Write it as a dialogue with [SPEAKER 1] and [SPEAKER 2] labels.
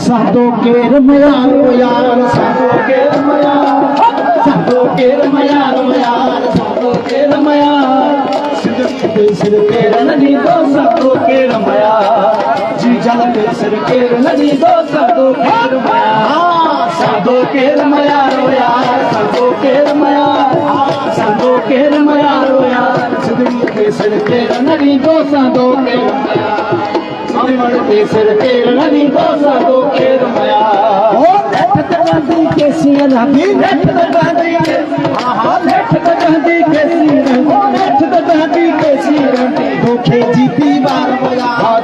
[SPEAKER 1] साधो के रमयान यार साधो के रमयान साधो के रमयान यार साधो के रमयान सिर के रनी दो साधो के रमयान जी जल के सिर के रनी दो साधो के रमयान साधो के रमयान यार साधो के रमयान साधो के रमयान यार सिर के रनी दो साधो के रमयान सिर के रनी दो साधो के रमयान के सिर रवि नेठ गांधी के हाँ नेठ गांधी के सिर नेठ गांधी के सिर धोखे जीती बार बजा